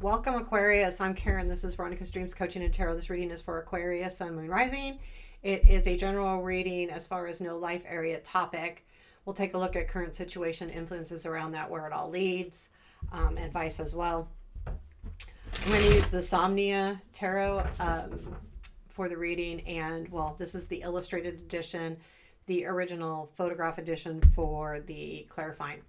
Welcome, Aquarius. I'm Karen. This is Veronica's Dreams Coaching and Tarot. This reading is for Aquarius, Sun, Moon, Rising. It is a general reading as far as no life area topic. We'll take a look at current situation, influences around that, where it all leads, advice as well. I'm going to use the Somnia Tarot for the reading, and well, this is the illustrated edition, the original photograph edition for the clarifying.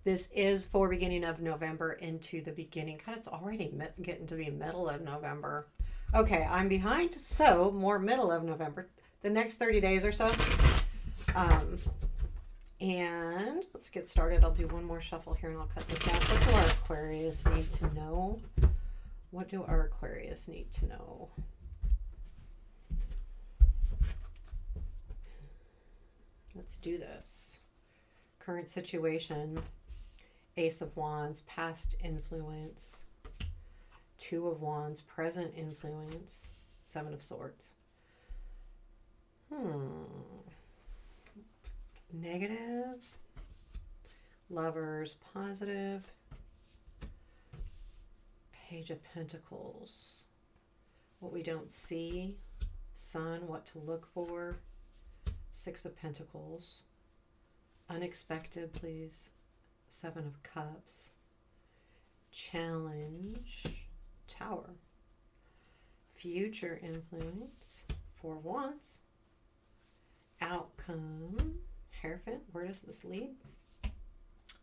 This is for beginning of November into the beginning. God, it's already getting to be middle of November. Okay, I'm behind, so more middle of November. The next 30 days or so. Um, and let's get started. I'll do one more shuffle here and I'll cut this down. What do our Aquarius need to know? What do our Aquarius need to know? Let's do this. Current situation. Ace of Wands, past influence. Two of Wands, present influence. Seven of Swords. Negative. Lovers, positive. Page of Pentacles. What we don't see. Sun, what to look for. Six of Pentacles. Unexpected, please. Seven of Cups. Challenge. Tower. Future influence. Four of Wands. Outcome. Hierophant. Where does this lead?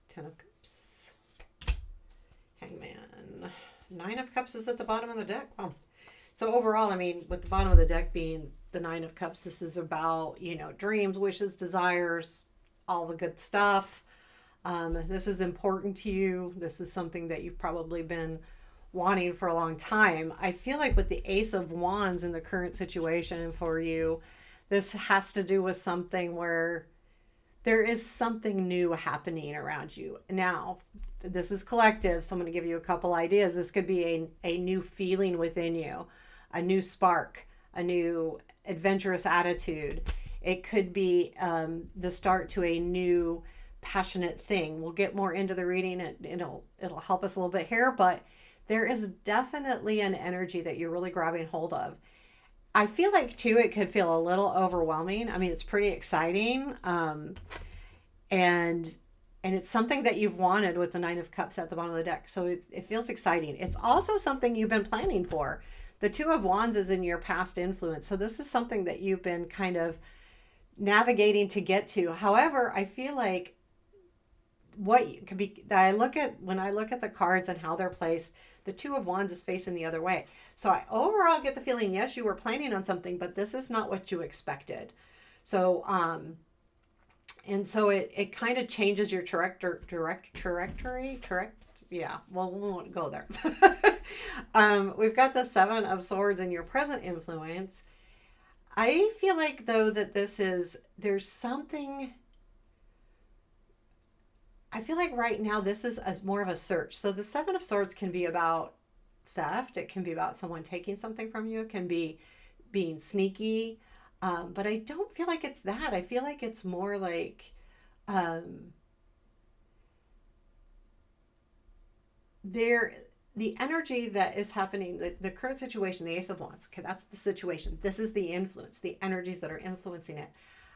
Ten of Cups. Hangman. Nine of Cups is at the bottom of the deck. Wow. So overall, I mean, with the bottom of the deck being the Nine of Cups, this is about, dreams, wishes, desires, all the good stuff. This is important to you. This is something that you've probably been wanting for a long time. I feel like with the Ace of Wands in the current situation for you, this has to do with something where there is something new happening around you. Now, this is collective, so I'm going to give you a couple ideas. This could be a new feeling within you, a new spark, a new adventurous attitude. It could be the start to a new passionate thing. We'll get more into the reading. It'll help us a little bit here, but there is definitely an energy that you're really grabbing hold of. I feel like too, it could feel a little overwhelming. I mean, it's pretty exciting. And it's something that you've wanted with the Nine of Cups at the bottom of the deck. So it feels exciting. It's also something you've been planning for. The Two of Wands is in your past influence. So this is something that you've been kind of navigating to get to. However, I feel like what could be that when I look at the cards and how they're placed, the Two of Wands is facing the other way. So I overall get the feeling, yes, you were planning on something, but this is not what you expected. So and so it kind of changes your trajectory. Yeah, well, we won't go there. We've got the Seven of Swords in your present influence. I feel like though that there's something. I feel like right now this is more of a search. So the Seven of Swords can be about theft. It can be about someone taking something from you. It can be being sneaky. But I don't feel like it's that. I feel like it's more like the energy that is happening, the current situation, the Ace of Wands. Okay, that's the situation. This is the influence, the energies that are influencing it.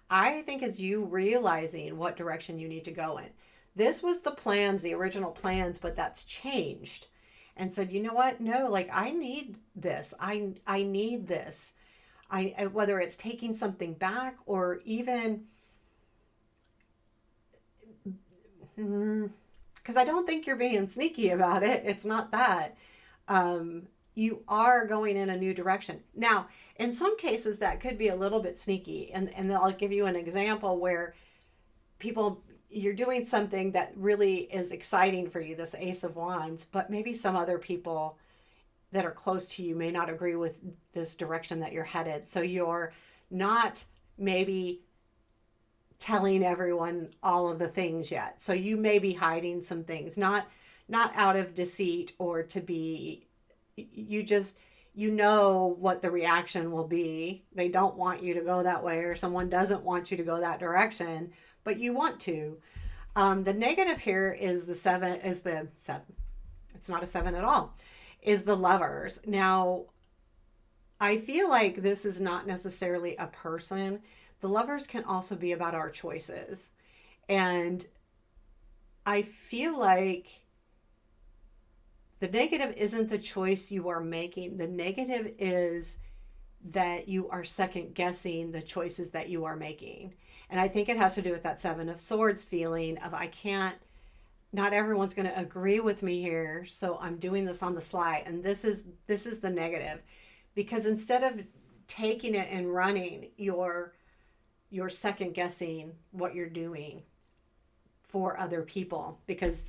I think it's you realizing what direction you need to go in. This was the plans, the original plans, but that's changed. And said, you know what? No, like I need this. I need this. Whether it's taking something back or even because I don't think you're being sneaky about it. It's not that. You are going in a new direction. Now, in some cases, that could be a little bit sneaky. And I'll give you an example where you're doing something that really is exciting for you, this Ace of Wands, but maybe some other people that are close to you may not agree with this direction that you're headed. So you're not maybe telling everyone all of the things yet. So you may be hiding some things, not out of deceit or to be, you know what the reaction will be. They don't want you to go that way, or someone doesn't want you to go that direction, but you want to. The negative here is the seven. it's not a 7 at all, is the Lovers. Now, I feel like this is not necessarily a person. The Lovers can also be about our choices. And I feel like the negative isn't the choice you are making. The negative is that you are second guessing the choices that you are making. And I think it has to do with that 7 of Swords feeling of, I can't, not everyone's going to agree with me here, so I'm doing this on the sly. And this is the negative, because instead of taking it and running, you're second guessing what you're doing for other people, because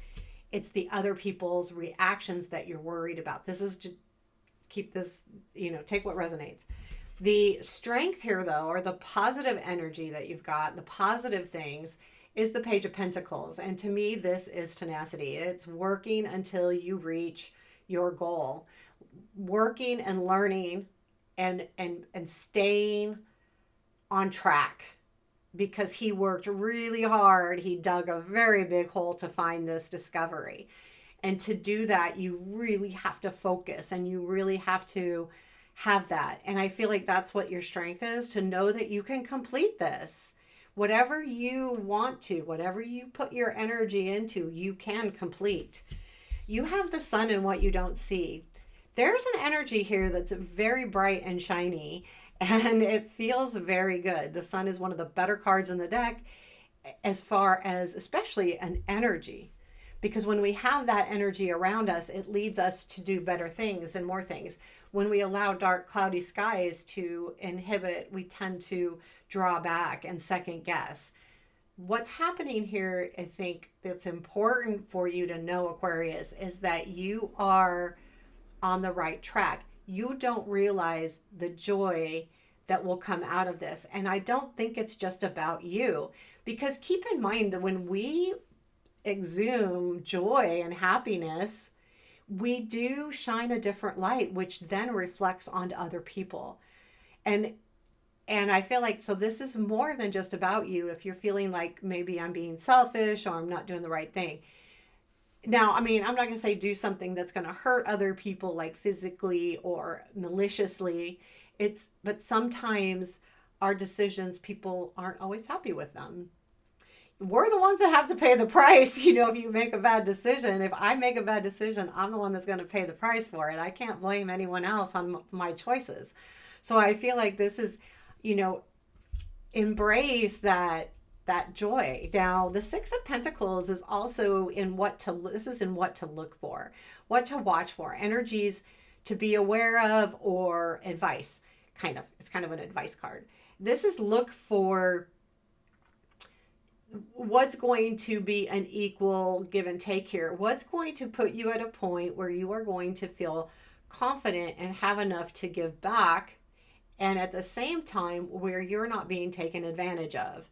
it's the other people's reactions that you're worried about. This is just, keep this, take what resonates. The strength here, though, or the positive energy that you've got, the positive things, is the Page of Pentacles. And to me, this is tenacity. It's working until you reach your goal, working and learning and staying on track, because he worked really hard. He dug a very big hole to find this discovery. And to do that, you really have to focus, and you really have to have that. And I feel like that's what your strength is, to know that you can complete this. Whatever you want to, whatever you put your energy into, you can complete. You have the sun in what you don't see. There's an energy here that's very bright and shiny, and it feels very good. The sun is one of the better cards in the deck, as far as especially an energy. Because when we have that energy around us, it leads us to do better things and more things. When we allow dark, cloudy skies to inhibit, we tend to draw back and second guess. What's happening here, I think that's important for you to know, Aquarius, is that you are on the right track. You don't realize the joy that will come out of this. And I don't think it's just about you, because keep in mind that when we exude joy and happiness, we do shine a different light, which then reflects onto other people. And I feel like, so this is more than just about you. If you're feeling like maybe I'm being selfish or I'm not doing the right thing. Now, I mean, I'm not going to say do something that's going to hurt other people, like physically or maliciously. But sometimes our decisions, people aren't always happy with them. We're the ones that have to pay the price. If you make a bad decision, if I make a bad decision, I'm the one that's going to pay the price for it. I can't blame anyone else on my choices. So I feel like this is, embrace that joy. Now, the 6 of Pentacles is also in what to look for, what to watch for, energies to be aware of, or advice. It's kind of an advice card. This is look for what's going to be an equal give and take here. What's going to put you at a point where you are going to feel confident and have enough to give back, and at the same time where you're not being taken advantage of,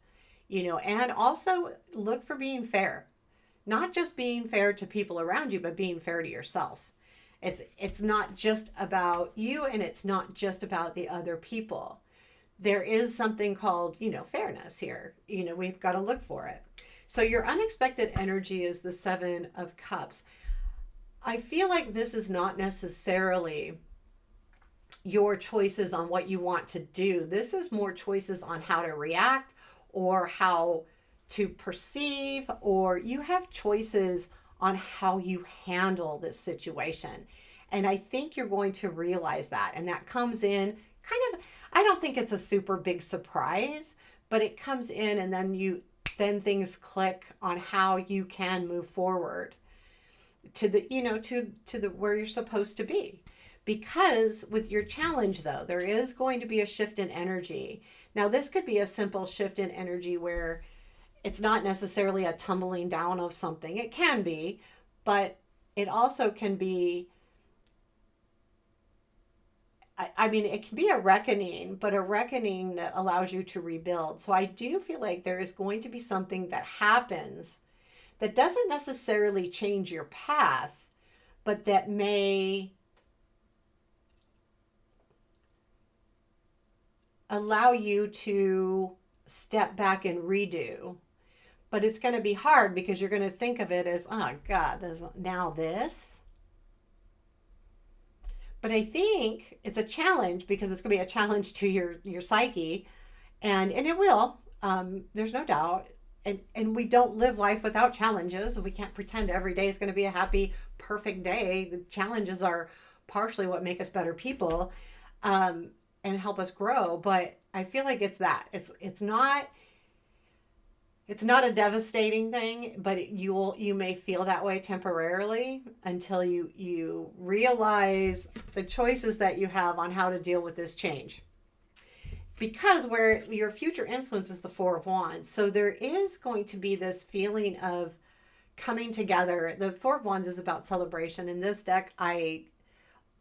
and also look for being fair, not just being fair to people around you, but being fair to yourself. It's not just about you, and it's not just about the other people. There is something called, fairness here. We've got to look for it. So your unexpected energy is the 7 of Cups. I feel like this is not necessarily your choices on what you want to do. This is more choices on how to react or how to perceive, or you have choices on how you handle this situation. And I think you're going to realize that. And that comes in I don't think it's a super big surprise, but it comes in, and then things click on how you can move forward to the, to the where you're supposed to be. Because with your challenge, though, there is going to be a shift in energy. Now, this could be a simple shift in energy where it's not necessarily a tumbling down of something. It can be, but it also can be, it can be a reckoning, but a reckoning that allows you to rebuild. So I do feel like there is going to be something that happens that doesn't necessarily change your path, but that may allow you to step back and redo. But it's going to be hard, because you're going to think of it as, oh God, there's now this. But I think it's a challenge because it's going to be a challenge to your psyche, and it will. There's no doubt. And we don't live life without challenges. We can't pretend every day is going to be a happy, perfect day. The challenges are partially what make us better people, and help us grow. But I feel like it's that. It's not a devastating thing, but you may feel that way temporarily until you realize the choices that you have on how to deal with this change. Because where your future influence is the Four of Wands, so there is going to be this feeling of coming together. The Four of Wands is about celebration. In this deck, I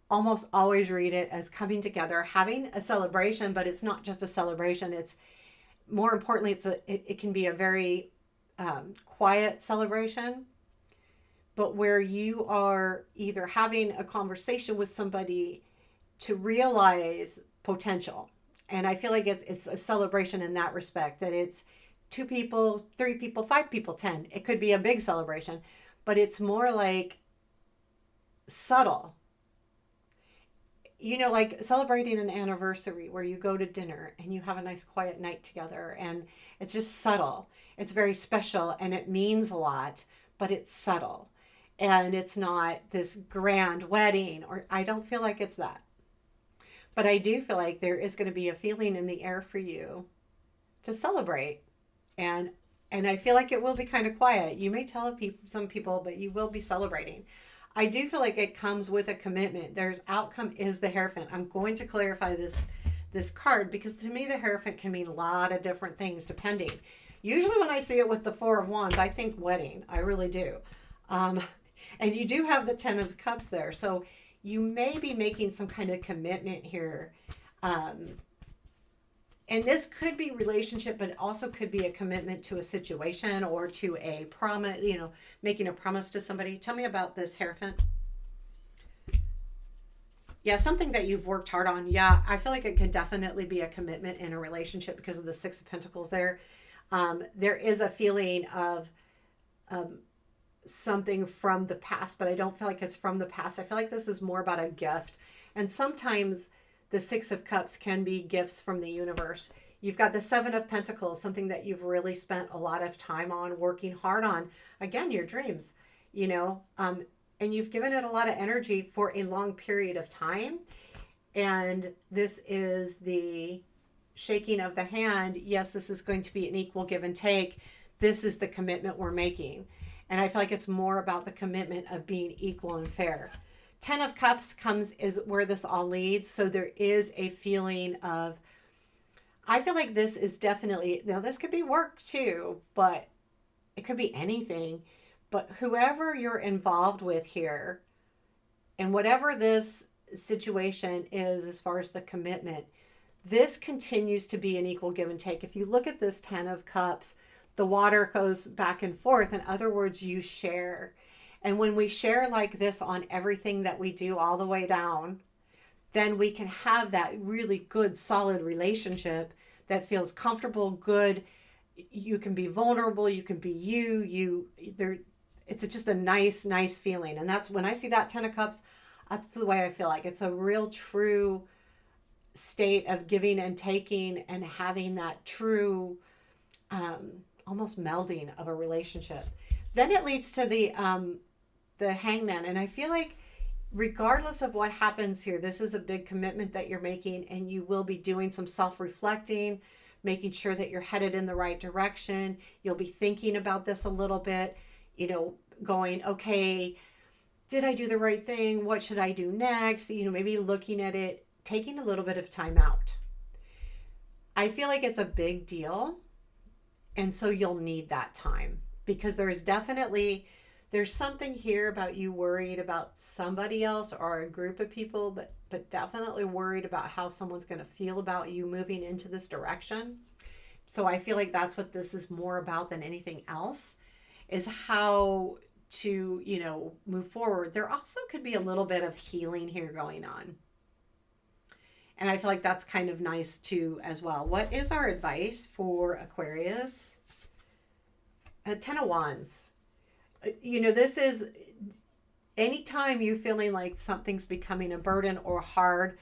almost always read it as coming together, having a celebration, but it's not just a celebration. It's more importantly, it can be a very quiet celebration, but where you are either having a conversation with somebody to realize potential. And I feel like it's a celebration in that respect, that it's two people, three people, five people, 10. It could be a big celebration, but it's more like subtle. Like celebrating an anniversary where you go to dinner and you have a nice quiet night together, and it's just subtle. It's very special and it means a lot, but it's subtle. And it's not this grand wedding, or I don't feel like it's that. But I do feel like there is going to be a feeling in the air for you to celebrate. And I feel like it will be kind of quiet. You may tell some people, but you will be celebrating. I do feel like it comes with a commitment. There's outcome is the Hierophant. I'm going to clarify this card because to me the Hierophant can mean a lot of different things depending. Usually when I see it with the Four of Wands, I think wedding. I really do. And you do have the Ten of Cups there. So you may be making some kind of commitment here. And this could be relationship, but it also could be a commitment to a situation or to a promise, making a promise to somebody. Tell me about this, Hierophant. Yeah, something that you've worked hard on. Yeah, I feel like it could definitely be a commitment in a relationship because of the Six of Pentacles there. There is a feeling of something from the past, but I don't feel like it's from the past. I feel like this is more about a gift. And sometimes the Six of Cups can be gifts from the universe. You've got the Seven of Pentacles, something that you've really spent a lot of time on, working hard on. Again, your dreams, and you've given it a lot of energy for a long period of time. And this is the shaking of the hand. Yes, this is going to be an equal give and take. This is the commitment we're making. And I feel like it's more about the commitment of being equal and fair. Ten of Cups is where this all leads. So there is a feeling of, I feel like this is definitely, now this could be work too, but it could be anything. But whoever you're involved with here, and whatever this situation is as far as the commitment, this continues to be an equal give and take. If you look at this Ten of Cups, the water goes back and forth. In other words, you share. And when we share like this on everything that we do all the way down, then we can have that really good, solid relationship that feels comfortable, good. You can be vulnerable. You can be it's just a nice, nice feeling. And that's when I see that Ten of Cups, that's the way I feel like it's a real true state of giving and taking and having that true, almost melding of a relationship. Then it leads to the Hangman. And I feel like regardless of what happens here, this is a big commitment that you're making, and you will be doing some self-reflecting, making sure that you're headed in the right direction. You'll be thinking about this a little bit, going, okay, did I do the right thing? What should I do next? Maybe looking at it, taking a little bit of time out. I feel like it's a big deal. And so you'll need that time because there's something here about you worried about somebody else or a group of people, but definitely worried about how someone's going to feel about you moving into this direction. So I feel like that's what this is more about than anything else, is how to, move forward. There also could be a little bit of healing here going on. And I feel like that's kind of nice too as well. What is our advice for Aquarius? Ten of Wands. This is, anytime you're feeling like something's becoming a burden or hard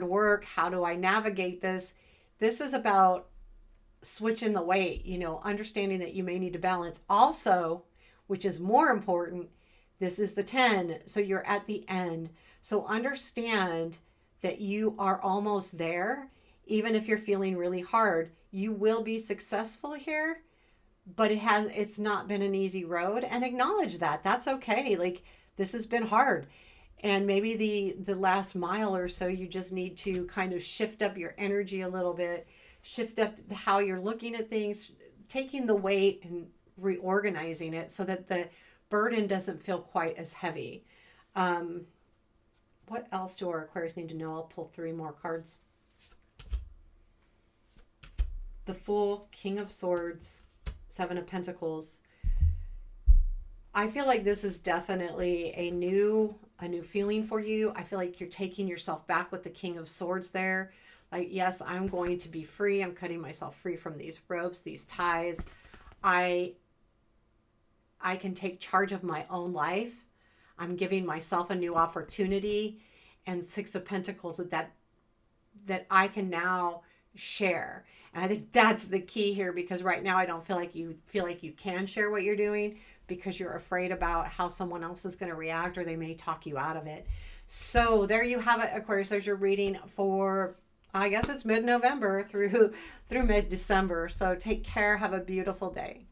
work, how do I navigate this? This is about switching the weight, understanding that you may need to balance. Also, which is more important, this is the 10, so you're at the end. So understand that you are almost there. Even if you're feeling really hard, you will be successful here, but it's not been an easy road, and acknowledge that. That's okay. Like, this has been hard. And maybe the last mile or so, you just need to kind of shift up your energy a little bit, shift up how you're looking at things, taking the weight and reorganizing it so that the burden doesn't feel quite as heavy. What else do our Aquarius need to know? I'll pull 3 more cards. The Fool, King of Swords, 7 of Pentacles. I feel like this is definitely a new feeling for you. I feel like you're taking yourself back with the King of Swords there. Like, yes, I'm going to be free. I'm cutting myself free from these ropes, these ties. I can take charge of my own life. I'm giving myself a new opportunity. And 6 of Pentacles with that I can now share. And I think that's the key here, because right now I don't feel like you can share what you're doing, because you're afraid about how someone else is going to react, or they may talk you out of it. So there you have it, Aquarius. There's your reading for, I guess it's mid-November through mid-December. So take care. Have a beautiful day.